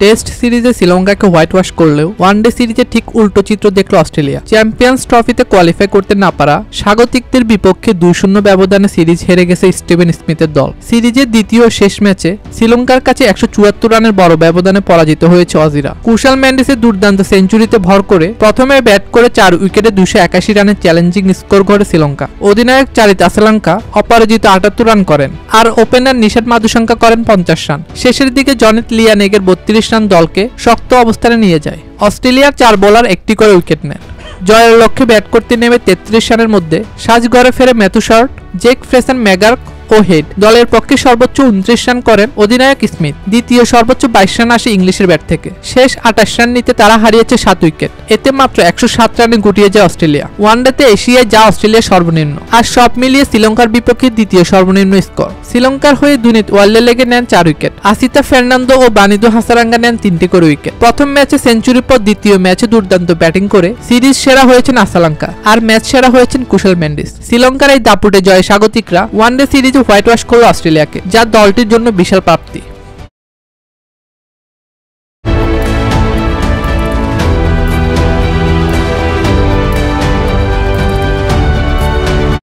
Test সিরিজে শ্রীলঙ্কাকে white wash করলেও one day সিরিজে ঠিক উল্টো চিত্র দেখল অস্ট্রেলিয়া। চ্যাম্পিয়ন্স ট্রফিতে কোয়ালিফাই করতে না পারা স্বাগতিকদের বিপক্ষে 2-0 ব্যবধানে সিরিজ হেরে গেছে স্টিভেন স্মিথের দল। সিরিজের দ্বিতীয় ও শেষ ম্যাচে শ্রীলঙ্কার কাছে 174 রানের বড় ব্যবধানে পরাজিত হয়েছে অজিরা। কুশাল মেন্ডিসের দুর্দান্ত সেঞ্চুরিতে ভর করে প্রথমে ব্যাট করে 4 উইকেটে 281 রানের চ্যালেঞ্জিং স্কোর করে শ্রীলঙ্কা। অধিনায়ক চারিত আসালাঙ্কা অপরাজিত 78 রান করেন, আর ওপেনার নিশাত মাধুশঙ্কা করেন 50 রান। শেষের দিকে জনিত লিয়ানেগের 32 রান দলকে শক্ত অবস্থানে নিয়ে যায়। অস্ট্রেলিয়ার 4 বোলার একটি করে উইকেট নেন। জয়ের লক্ষ্যে ব্যাট করতে নেমে 33 রানের মধ্যে সাজঘরে ফেরে ম্যাথু শর্ট, জেক ফ্রেসেন ম্যাগার্ক ও হেড। দলের পক্ষে সর্বোচ্চ 29 রান করেন অধিনায়ক স্মিথ। দ্বিতীয় সর্বোচ্চ 22 রান আসে ইংলিশের ব্যাট থেকে। শেষ 28 রান নিতে তারা হারিয়েছে 7 উইকেট। এতে মাত্র 107 রানে গুটিয়ে যায় অস্ট্রেলিয়া। ওয়ানডেতে এশিয়ায় যা অস্ট্রেলিয়ার সর্বনিম্ন। আর সব মিলিয়ে শ্রীলঙ্কার বিপক্ষে দ্বিতীয় সর্বনিম্ন স্কোর। শ্রীলঙ্কার হয়ে দুনিত ওয়ার্ল্ডে লেগে নেন 4 উইকেট। আসিতা ফার্নান্দো ও বানিদো হাসারাঙ্গা নেন 3টি করে উইকেট। প্রথম ম্যাচে সেঞ্চুরির পর দ্বিতীয় ম্যাচে দুর্দান্ত ব্যাটিং করে সিরিজ সেরা হয়েছেন আসালাঙ্কা, আর ম্যাচ সেরা হয়েছেন কুশাল মেন্ডিস। শ্রীলঙ্কার এই দাপুটে জয়ে স্বাগতিকরা ওয়ানডে সিরিজে হোয়াইট ওয়াশ করল অস্ট্রেলিয়াকে, যা দলটির জন্য বিশাল প্রাপ্তি।